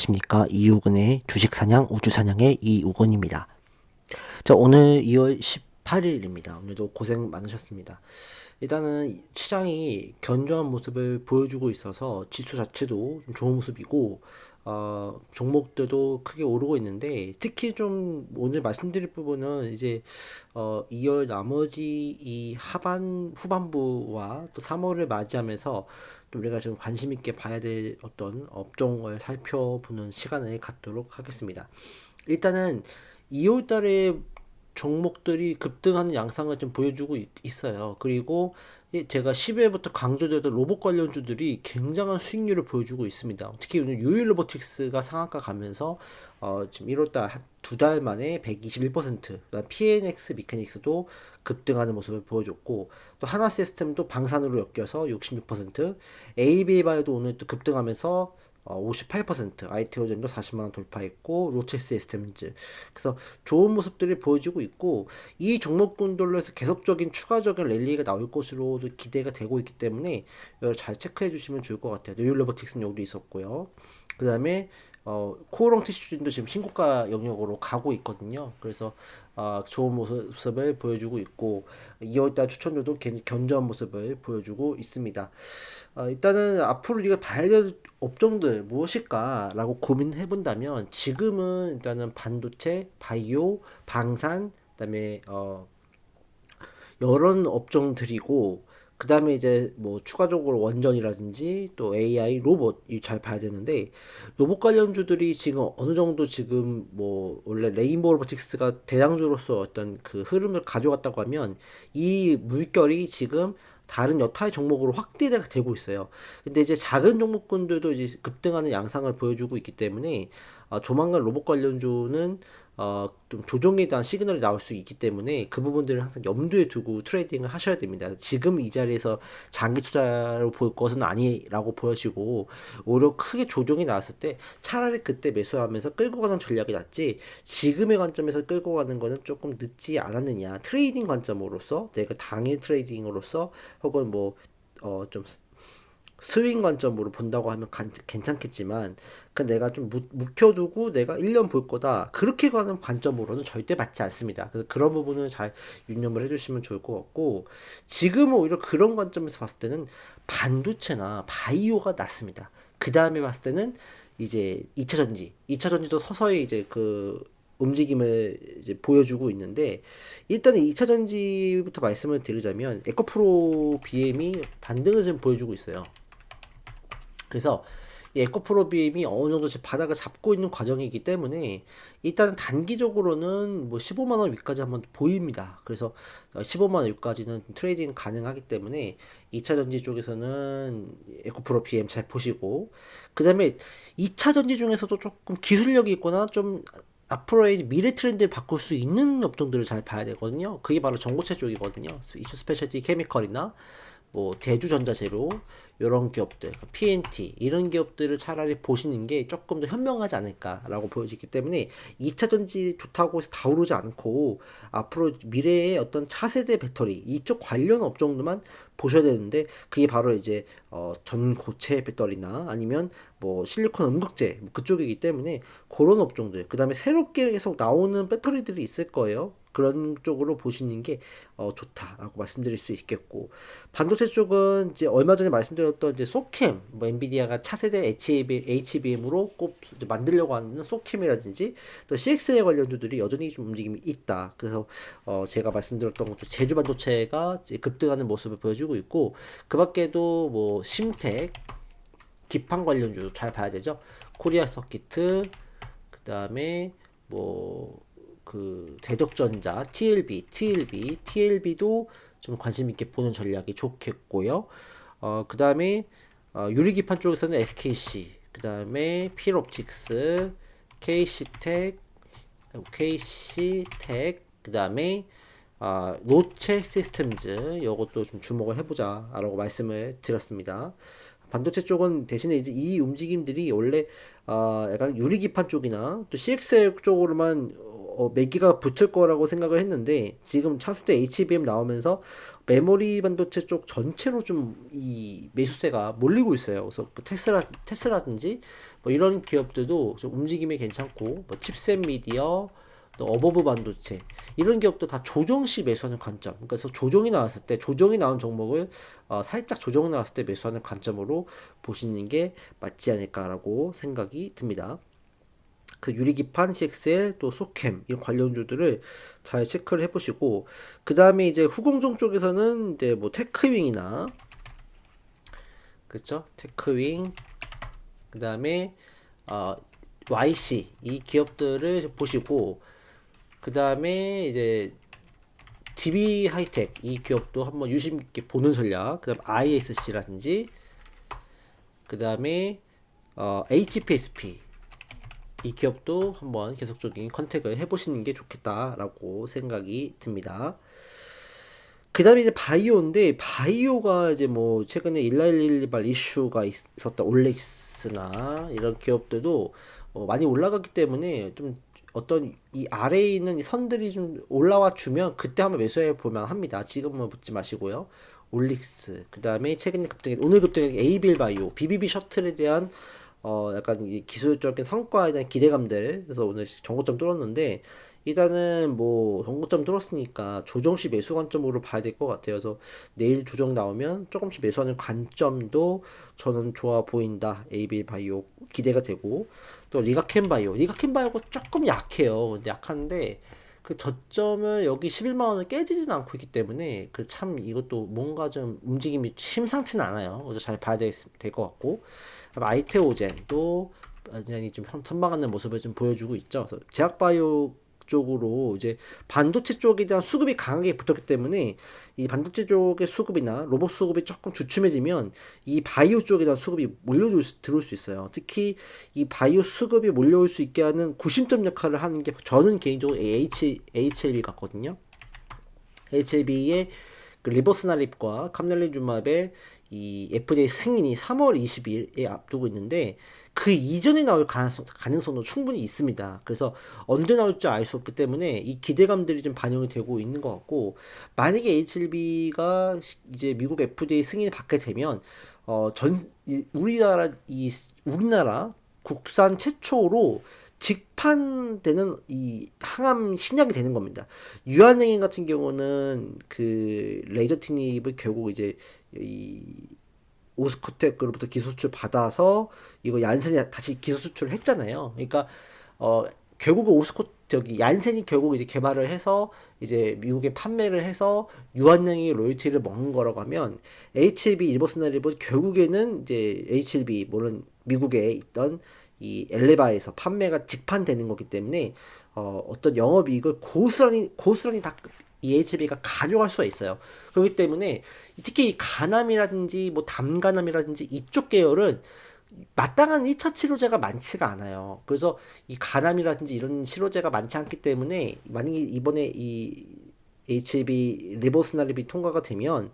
안녕하십니까. 이우근의 주식사냥, 우주사냥의 이우근입니다. 자, 오늘 2월 18일입니다. 오늘도 고생 많으셨습니다. 일단은 시장이 견조한 모습을 보여주고 있어서 지수 자체도 좀 좋은 모습이고, 종목들도 크게 오르고 있는데, 특히 좀 오늘 말씀드릴 부분은 이제 2월 나머지 이 후반부와 또 3월을 맞이하면서 좀 우리가 좀 관심 있게 봐야 될 어떤 업종을 살펴보는 시간을 갖도록 하겠습니다. 일단은 2월 달에 종목들이 급등하는 양상을 좀 보여주고 있어요. 그리고 제가 10회부터 강조드렸던 로봇 관련주들이 굉장한 수익률을 보여주고 있습니다. 특히 오늘 유일 로보틱스가 상한가 가면서 지금 1월달 두 달 만에 121%, 그다음 PNX 미케닉스도 급등하는 모습을 보여줬고, 또 하나 시스템도 방산으로 엮여서 66%, AB바이오도 오늘 또 급등하면서 58%, IT오젠도 40만원 돌파했고, 로체 시스템즈. 그래서 좋은 모습들이 보여지고 있고, 이 종목군들로 해서 계속적인 추가적인 랠리가 나올 것으로도 기대가 되고 있기 때문에 이걸 잘 체크해 주시면 좋을 것 같아요. 뉴일 로보틱스는 여기도 있었고요. 그 다음에 코오롱 티슈진도 지금 신고가 영역으로 가고 있거든요. 그래서 좋은 모습을 보여주고 있고, 2월달 추천주도 견조한 모습을 보여주고 있습니다. 일단은 앞으로 우리가 봐야 될 업종들 무엇일까라고 고민해 본다면, 지금은 일단은 반도체, 바이오, 방산, 그다음에 이런 업종들이고, 그 다음에 이제 뭐 추가적으로 원전이라든지 또 AI, 로봇 잘 봐야 되는데, 로봇 관련주들이 지금 어느 정도 지금 뭐 원래 레인보우 로보틱스가 대장주로서 어떤 그 흐름을 가져갔다고 하면, 이 물결이 지금 다른 여타의 종목으로 확대가 되고 있어요. 근데 이제 작은 종목군들도 이제 급등하는 양상을 보여주고 있기 때문에, 조만간 로봇 관련주는 좀 조정에 대한 시그널이 나올 수 있기 때문에 그 부분들을 항상 염두에 두고 트레이딩을 하셔야 됩니다. 지금 이 자리에서 장기 투자로 볼 것은 아니라고 보시고, 오히려 크게 조정이 나왔을 때 차라리 그때 매수하면서 끌고 가는 전략이 낫지, 지금의 관점에서 끌고 가는 거는 조금 늦지 않았느냐. 트레이딩 관점으로서, 내가 당일 트레이딩으로서, 혹은 뭐 좀 스윙 관점으로 본다고 하면 괜찮겠지만, 그 내가 좀 묵혀두고 내가 1년 볼 거다, 그렇게 가는 관점으로는 절대 맞지 않습니다. 그래서 그런 부분을 잘 유념을 해주시면 좋을 것 같고, 지금은 오히려 그런 관점에서 봤을 때는 반도체나 바이오가 낫습니다. 그 다음에 봤을 때는 이제 2차 전지도 서서히 이제 그 움직임을 이제 보여주고 있는데, 일단은 2차 전지부터 말씀을 드리자면 에코프로 BM이 반등을 좀 보여주고 있어요. 그래서 이 에코프로 BM이 어느 정도 지금 바닥을 잡고 있는 과정이기 때문에, 일단 단기적으로는 뭐 15만 원 위까지 한번 보입니다. 그래서 15만 원 위까지는 트레이딩 가능하기 때문에 2차 전지 쪽에서는 에코프로 BM 잘 보시고, 그다음에 2차 전지 중에서도 조금 기술력이 있거나 좀 앞으로의 미래 트렌드를 바꿀 수 있는 업종들을 잘 봐야 되거든요. 그게 바로 전고체 쪽이거든요. 이슈 스페셜티 케미컬이나 뭐 대주전자재료, 이런 기업들, PNT 이런 기업들을 차라리 보시는 게 조금 더 현명하지 않을까라고 보여지기 때문에, 2차 전지 좋다고 해서 다 오르지 않고 앞으로 미래의 어떤 차세대 배터리 이쪽 관련 업종들만 보셔야 되는데, 그게 바로 이제 전고체 배터리나 아니면 뭐 실리콘 음극재 뭐 그쪽이기 때문에, 그런 업종들, 그 다음에 새롭게 계속 나오는 배터리들이 있을 거예요. 그런 쪽으로 보시는 게 좋다라고 말씀드릴 수 있겠고, 반도체 쪽은 이제 얼마 전에 말씀드렸던 이제 소캠, 뭐 엔비디아가 차세대 HBM으로 꼭 만들려고 하는 소캠이라든지 또 CXA 관련주들이 여전히 좀 움직임이 있다. 그래서 제가 말씀드렸던 것처럼 제주 반도체가 이제 급등하는 모습을 보여주고 있고, 그 밖에도 뭐 심텍, 기판 관련주 잘 봐야 되죠. 코리아 서키트, 그 다음에 뭐 그 대덕전자, TLB도 좀 관심 있게 보는 전략이 좋겠고요. 그 다음에 유리기판 쪽에서는 SKC, 그 다음에 필옵틱스, KC텍, 그 다음에 노체 시스템즈, 요것도 좀 주목을 해보자라고 말씀을 드렸습니다. 반도체 쪽은 대신에 이제 이 움직임들이 원래 약간 유리기판 쪽이나 또 CXL 쪽으로만 매기가 붙을 거라고 생각을 했는데 지금 차세대 HBM 나오면서 메모리 반도체 쪽 전체로 좀 이 매수세가 몰리고 있어요. 그래서 뭐 테스라든지 뭐 이런 기업들도 좀 움직임이 괜찮고 뭐 칩셋 미디어 또 어버브 반도체 이런 기업도 다 조정 시 매수하는 관점. 그래서 조정이 나왔을 때 조정이 나온 종목을 살짝 조정이 나왔을 때 매수하는 관점으로 보시는 게 맞지 않을까라고 생각이 듭니다. 그 유리기판, CXL, 또 소캠 이런 관련주들을 잘 체크를 해보시고 그 다음에 이제 후공정 쪽에서는 이제 뭐 테크윙이나 그렇죠? 테크윙 그 다음에 YC 이 기업들을 보시고 그 다음에 이제 DB 하이텍 이 기업도 한번 유심 있게 보는 전략. 그 다음 ISC라든지 그 다음에 HPSP 이 기업도 한번 계속적인 컨택을 해보시는 게 좋겠다라고 생각이 듭니다. 그 다음에 이제 바이오인데 바이오가 이제 뭐 최근에 1112발 이슈가 있었다 올릭스나 이런 기업들도 많이 올라갔기 때문에 좀 어떤 이 아래에 있는 이 선들이 좀 올라와 주면 그때 한번 매수해 볼만 합니다. 지금은 붙지 마시고요. 올릭스 그 다음에 최근에 오늘 급등한 에이빌 바이오 BBB 셔틀에 대한 약간 이 기술적인 성과에 대한 기대감들 그래서 오늘 정고점 뚫었는데 일단은 뭐 정고점 뚫었으니까 조정시 매수 관점으로 봐야 될 것 같아요. 그래서 내일 조정 나오면 조금씩 매수하는 관점도 저는 좋아 보인다. 에이빌 바이오 기대가 되고 또 리가켄 바이오가 조금 약해요. 근데 약한데 그 저점을 여기 11만 원을 깨지지는 않고 있기 때문에 그 참 이것도 뭔가 좀 움직임이 심상치는 않아요. 그래서 잘 봐야 될 것 같고 아이테오젠도 굉장히 좀 선방하는 모습을 좀 보여주고 있죠. 그래서 제약바이오 쪽으로 이제 반도체 쪽에 대한 수급이 강하게 붙었기 때문에 이 반도체 쪽의 수급이나 로봇 수급이 조금 주춤해지면 이 바이오 쪽에 대한 수급이 들어올 수 있어요. 특히 이 바이오 수급이 몰려올 수 있게 하는 구심점 역할을 하는 게 저는 개인적으로 HLB 같거든요. HLB의 그 리버스나립과 캄넬리주맙의 이 FDA 승인이 3월 20일에 앞두고 있는데 그 이전에 나올 가능성도 충분히 있습니다. 그래서 언제 나올지 알 수 없기 때문에 이 기대감들이 좀 반영이 되고 있는 것 같고 만약에 HLB가 이제 미국 FDA 승인을 받게 되면 우리나라 국산 최초로 직판되는 이 항암 신약이 되는 겁니다. 유한행인 같은 경우는 그 레이저티닙을 결국 이제 이 오스코텍으로부터 기술 수출 받아서 이거 얀센이 다시 기술 수출을 했잖아요. 그러니까 결국은 얀센이 결국 이제 개발을 해서 이제 미국에 판매를 해서 유한양의 로열티를 먹는 거라고 하면 HLB 일버스나리브 결국에는 이제 HLB 물론 미국에 있던 이 엘레바에서 판매가 직판되는 거기 때문에 어떤 영업이익을 고스란히 다 이 HB가 가져갈 수가 있어요. 그렇기 때문에 특히 이 간암이라든지 뭐 담간암이라든지 이쪽 계열은 마땅한 1차 치료제가 많지가 않아요. 그래서 이 간암이라든지 이런 치료제가 많지 않기 때문에 만약에 이번에 이 HB 리보스나립이 통과가 되면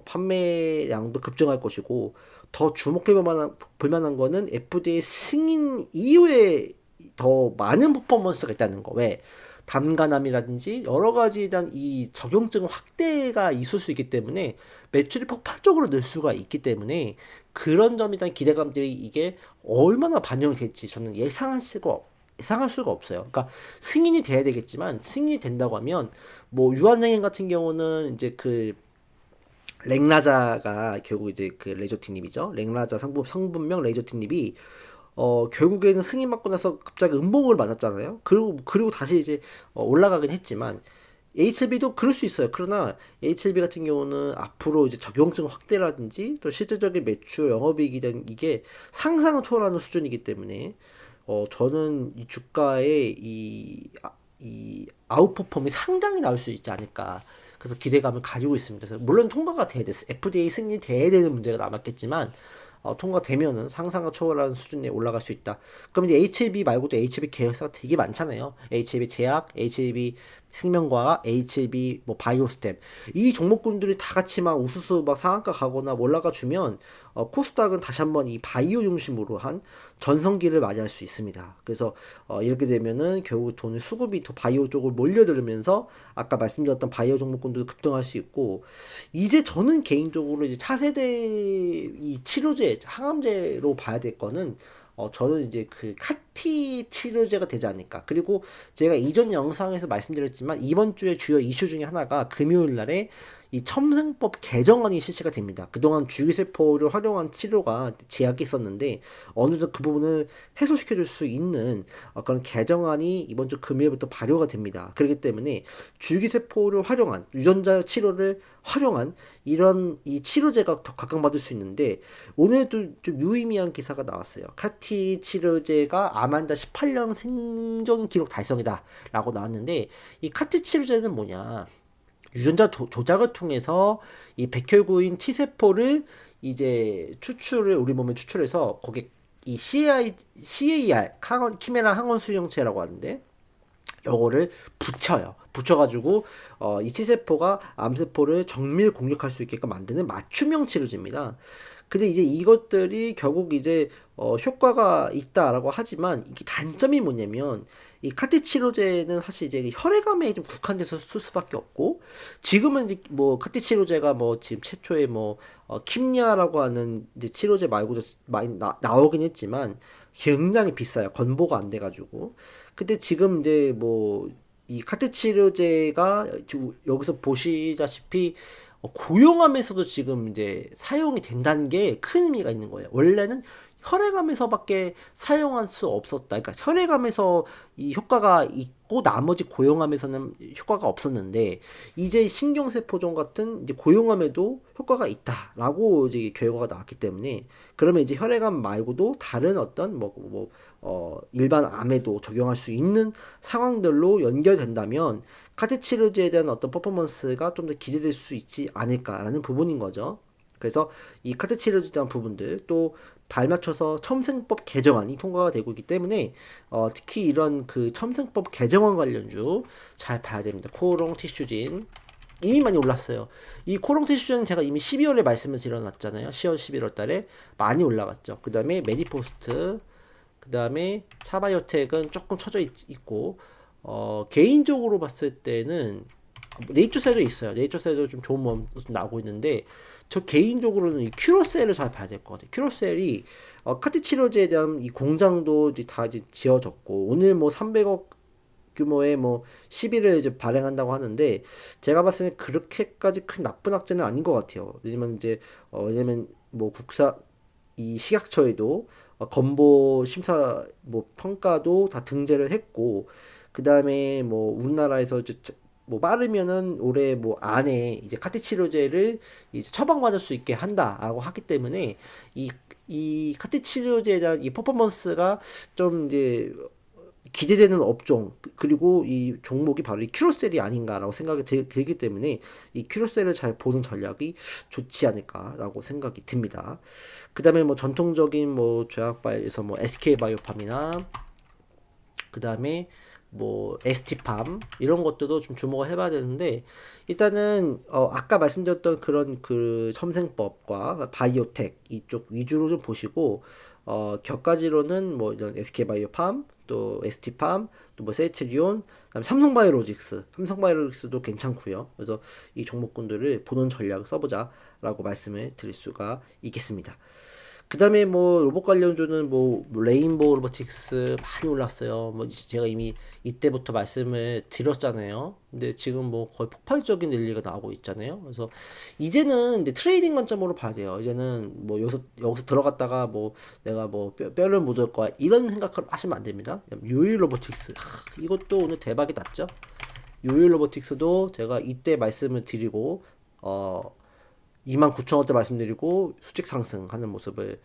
판매량도 급증할 것이고 더 주목해 볼 만한 거는 FDA 승인 이후에 더 많은 퍼포먼스가 있다는 거. 왜? 담간암이라든지 여러 가지에 대한 이 적용증 확대가 있을 수 있기 때문에 매출이 폭발적으로 늘 수가 있기 때문에 그런 점에 대한 기대감들이 이게 얼마나 반영이 될지 저는 예상할 수가 없어요. 그러니까 승인이 돼야 되겠지만 승인이 된다고 하면 뭐 유한양행 같은 경우는 이제 그 랭라자가 결국 이제 그 레이저티닙이죠. 랭라자 성분명 레이저티닙이 결국에는 승인받고 나서 갑자기 음봉을 맞았잖아요. 그리고 다시 이제 올라가긴 했지만 HLB도 그럴 수 있어요. 그러나 HLB 같은 경우는 앞으로 이제 적용증 확대라든지 또 실질적인 매출 영업이익이 된 이게 상상을 초월하는 수준이기 때문에 저는 이 주가의 이 아웃퍼폼이 상당히 나올 수 있지 않을까. 그래서 기대감을 가지고 있습니다. 그래서 물론 통과가 돼야 됐어. FDA 승인이 돼야 되는 문제가 남았겠지만 통과되면은 상상을 초월하는 수준에 올라갈 수 있다. 그럼 이제 HLB 말고도 HLB 계열사가 되게 많잖아요. HLB 제약, HLB 생명과학, HLB, 뭐 바이오스템 이 종목군들이 다 같이 막 우수수 막 상한가 가거나 올라가 주면 코스닥은 다시 한번 이 바이오 중심으로 한 전성기를 맞이할 수 있습니다. 그래서 이렇게 되면은 결국 돈의 수급이 더 바이오 쪽으로 몰려들면서 아까 말씀드렸던 바이오 종목군도 급등할 수 있고 이제 저는 개인적으로 이제 차세대 이 치료제 항암제로 봐야 될 거는 저는 이제 그 카티 치료제가 되지 않을까. 그리고 제가 이전 영상에서 말씀드렸지만 이번 주에 주요 이슈 중에 하나가 금요일 날에 이 첨생법 개정안이 실시가 됩니다. 그동안 줄기세포를 활용한 치료가 제약이 있었는데 어느 정도 그 부분을 해소시켜 줄 수 있는 그런 개정안이 이번 주 금요일부터 발효가 됩니다. 그렇기 때문에 줄기세포를 활용한 유전자 치료를 활용한 이런 이 치료제가 더 각광받을 수 있는데 오늘도 좀 유의미한 기사가 나왔어요. 카티 치료제가 아만다 18년 생존 기록 달성이다 라고 나왔는데 이 카티 치료제는 뭐냐 유전자 조작을 통해서 이 백혈구인 T세포를 이제 우리 몸에 추출해서 거기에 이 CAR 키메라 항원 수용체라고 하는데 요거를 붙여요. 붙여가지고 이 T세포가 암세포를 정밀 공격할 수 있게끔 만드는 맞춤형 치료제입니다. 근데 이제 이것들이 결국 이제 효과가 있다라고 하지만 이게 단점이 뭐냐면 이 카티 치료제는 사실 이제 혈액암에 좀 국한돼서 쓸 수밖에 없고 지금은 이제 뭐 카티 치료제가 뭐 지금 최초에 뭐 킴리아라고 하는 이제 치료제 말고도 많이 나오긴 했지만 굉장히 비싸요. 건보가 안 돼가지고. 근데 지금 이제 뭐 이 카티 치료제가 여기서 보시다시피 고용암에서도 지금 이제 사용이 된다는 게 큰 의미가 있는 거예요. 원래는 혈액암에서밖에 사용할 수 없었다. 그러니까 혈액암에서 이 효과가 있고 나머지 고용암에서는 효과가 없었는데 이제 신경세포종 같은 이제 고용암에도 효과가 있다라고 이제 결과가 나왔기 때문에 그러면 이제 혈액암 말고도 다른 어떤 일반 암에도 적용할 수 있는 상황들로 연결된다면 카티 치료제에 대한 어떤 퍼포먼스가 좀 더 기대될 수 있지 않을까라는 부분인 거죠. 그래서 이 카티 치료제에 대한 부분들 또 발맞춰서 첨생법 개정안이 통과가 되고 있기 때문에 특히 이런 그 첨생법 개정안 관련주 잘 봐야 됩니다. 코오롱 티슈진 이미 많이 올랐어요. 이 코오롱 티슈진은 제가 이미 12월에 말씀을 드려놨잖아요. 10월, 11월 달에 많이 올라갔죠. 그 다음에 메디포스트, 그 다음에 차바이오텍은 조금 처져 있고 개인적으로 봤을 때는 네이처셀도 있어요. 네이처셀도 좀 좋은 모습 나오고 있는데 저 개인적으로는 이 큐로셀을 잘 봐야 될 것 같아요. 큐로셀이 카티 치료제에 대한 이 공장도 이제 다 이제 지어졌고 오늘 뭐 300억 규모의 뭐 시비를 이제 발행한다고 하는데 제가 봤을 때 그렇게까지 큰 나쁜 악재는 아닌 것 같아요. 왜냐면 이제 왜냐면 뭐 이 식약처에도 건보 심사 뭐 평가도 다 등재를 했고 그 다음에 뭐 우리나라에서 뭐 빠르면은 올해 뭐 안에 이제 카티 치료제를 이제 처방받을 수 있게 한다라고 하기 때문에 이 카티 치료제에 대한 이 퍼포먼스가 좀 이제 기대되는 업종 그리고 이 종목이 바로 이 큐로셀이 아닌가라고 생각이 들기 때문에 이 큐로셀을 잘 보는 전략이 좋지 않을까라고 생각이 듭니다. 그 다음에 뭐 전통적인 뭐 제약바에서 뭐 SK바이오팜이나 그 다음에 뭐 ST팜 이런 것들도 좀 주목을 해봐야 되는데 일단은 아까 말씀드렸던 그런 그 첨생법과 바이오텍 이쪽 위주로 좀 보시고 격가지로는 뭐 이런 SK바이오팜 또 ST팜 또 뭐 셀트리온 그다음에 삼성바이오로직스도 괜찮고요. 그래서 이 종목군들을 보는 전략을 써보자라고 말씀을 드릴 수가 있겠습니다. 그 다음에 뭐 로봇 관련주는 뭐 레인보우 로보틱스 많이 올랐어요. 뭐 제가 이미 이때부터 말씀을 드렸잖아요. 근데 지금 뭐 거의 폭발적인 랠리가 나오고 있잖아요. 그래서 이제는 이제 트레이딩 관점으로 봐야 돼요. 이제는 뭐 여기서 들어갔다가 뭐 내가 뭐 뼈를 묻을 거야 이런 생각을 하시면 안 됩니다. 유일 로보틱스 이것도 오늘 대박이 났죠. 유일 로보틱스도 제가 이때 말씀을 드리고 29,000원대 말씀드리고 수직 상승하는 모습을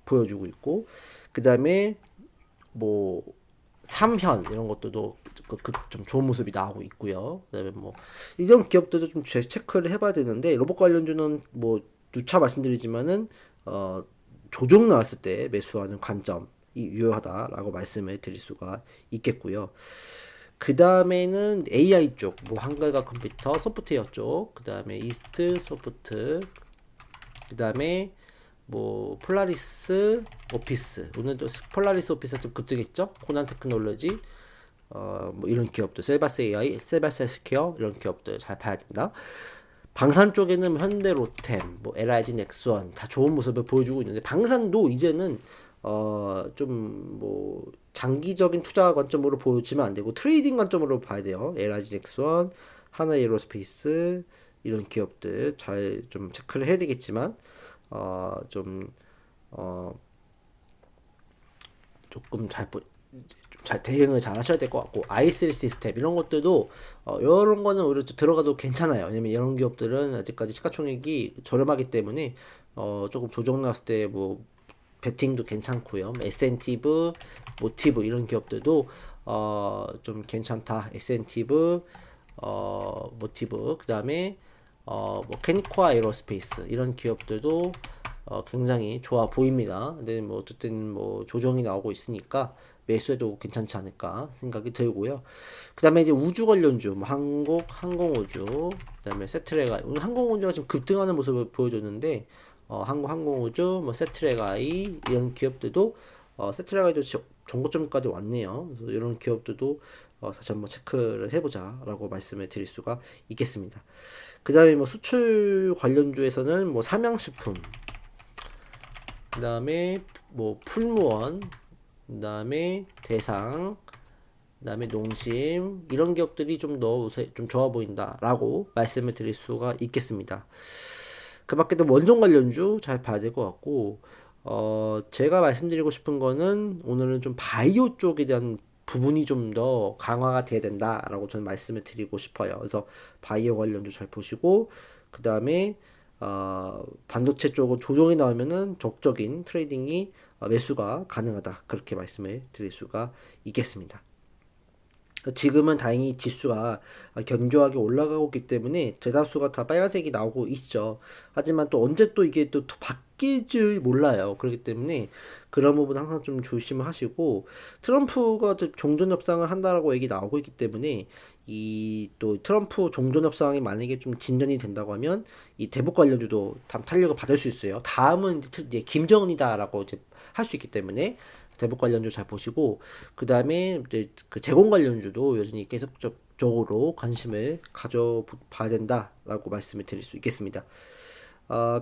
보여주고 있고 그 다음에 뭐 삼현 이런 것들도 좀 좋은 모습이 나오고 있고요. 그다음에 뭐 이런 기업들도 좀 체크를 해봐야 되는데 로봇 관련주는 뭐 누차 말씀드리지만은 조정 나왔을 때 매수하는 관점이 유효하다라고 말씀을 드릴 수가 있겠고요. 그 다음에는 AI 쪽, 뭐 한글과 컴퓨터, 소프트웨어 쪽, 그 다음에 이스트 소프트, 그 다음에 뭐 폴라리스 오피스, 오늘도 폴라리스 오피스가 좀 급등했죠. 코난 테크놀로지, 뭐 이런 기업들, 셀바스 AI, 셀바스 헬스케어 이런 기업들 잘 봐야 된다. 방산 쪽에는 현대 로템, 뭐 LIG 넥스원 다 좋은 모습을 보여주고 있는데, 방산도 이제는 좀 뭐 장기적인 투자 관점으로 보여지면 안 되고 트레이딩 관점으로 봐야 돼요. LIG 넥스원, 하나 에어로스페이스 이런 기업들 잘 좀 체크를 해야 되겠지만 좀 조금 잘 대응을 잘 하셔야 될 것 같고, i3 시스템 이런 것들도 이런 거는 오히려 들어가도 괜찮아요. 왜냐면 이런 기업들은 아직까지 시가총액이 저렴하기 때문에 조금 조정 났을 때 뭐 베팅도 괜찮고요. 에센티브, 모티브 이런 기업들도 좀 괜찮다. 에센티브, 모티브, 그 다음에 뭐 캐니코아 에어로스페이스 이런 기업들도 굉장히 좋아 보입니다. 근데 뭐 어쨌든 뭐 조정이 나오고 있으니까 매수해도 괜찮지 않을까 생각이 들고요. 그 다음에 이제 우주 관련주, 뭐 한국 항공우주, 그 다음에 세트레가, 오늘 항공우주가 지금 급등하는 모습을 보여줬는데, 한국 항공우주, 뭐 세트레가이 이런 기업들도 세트레가이도 정고점까지 왔네요. 그래서 이런 기업들도 다시 한번 체크를 해보자라고 말씀을 드릴 수가 있겠습니다. 그 다음에 뭐 수출 관련주에서는 뭐 삼양식품, 그 다음에 뭐 풀무원, 그 다음에 대상, 그 다음에 농심 이런 기업들이 좀 더 좀 좋아 보인다라고 말씀을 드릴 수가 있겠습니다. 그 밖에도 원전 관련주 잘 봐야 될 것 같고, 제가 말씀드리고 싶은 거는 오늘은 좀 바이오 쪽에 대한 부분이 좀 더 강화가 돼야 된다라고 저는 말씀을 드리고 싶어요. 그래서 바이오 관련주 잘 보시고, 그 다음에 반도체 쪽으로 조정이 나오면은 적적인 트레이딩이 매수가 가능하다, 그렇게 말씀을 드릴 수가 있겠습니다. 지금은 다행히 지수가 견조하게 올라가고 있기 때문에 대다수가 다 빨간색이 나오고 있죠. 하지만 또 언제 또 이게 또 바뀔지 몰라요. 그렇기 때문에 그런 부분 항상 좀 조심을 하시고, 트럼프가 또 종전 협상을 한다라고 얘기 나오고 있기 때문에 이 또 트럼프 종전 협상이 만약에 좀 진전이 된다고 하면 이 대북 관련주도 탄력을 받을 수 있어요. 다음은 이제 김정은이다라고 이제 할 수 있기 때문에 대북 관련주 잘 보시고, 그 다음에 이제 그 제공 관련주도 여전히 계속적으로 관심을 가져봐야 된다라고 말씀을 드릴 수 있겠습니다.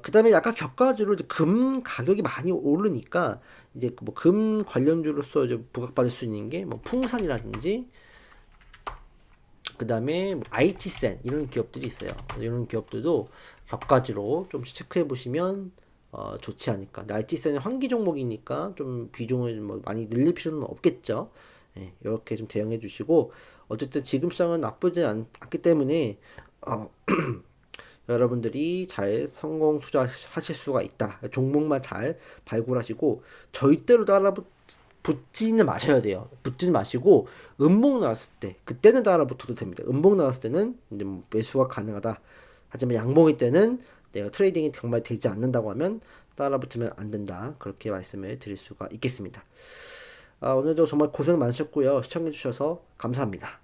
그 다음에 약간 격가지로 이제 금 가격이 많이 오르니까 이제 뭐 금 관련주로서 이제 부각받을 수 있는 게 뭐 풍산이라든지, 그 다음에 뭐 IT센 이런 기업들이 있어요. 이런 기업들도 격가지로 좀 체크해 보시면 좋지 않을까. IT센은 환기 종목이니까 좀 비중을 뭐 많이 늘릴 필요는 없겠죠. 예, 이렇게 좀 대응해 주시고, 어쨌든 지금 시장은 나쁘지 않기 때문에 여러분들이 잘 성공 투자하실 수가 있다. 종목만 잘 발굴하시고 절대로 붙지는 마셔야 돼요. 붙지는 마시고 음봉 나왔을 때 그때는 따라붙어도 됩니다. 음봉 나왔을 때는 이제 뭐 매수가 가능하다. 하지만 양봉일 때는 내가 트레이딩이 정말 되지 않는다고 하면 따라붙으면 안 된다. 그렇게 말씀을 드릴 수가 있겠습니다. 오늘도 정말 고생 많으셨고요. 시청해 주셔서 감사합니다.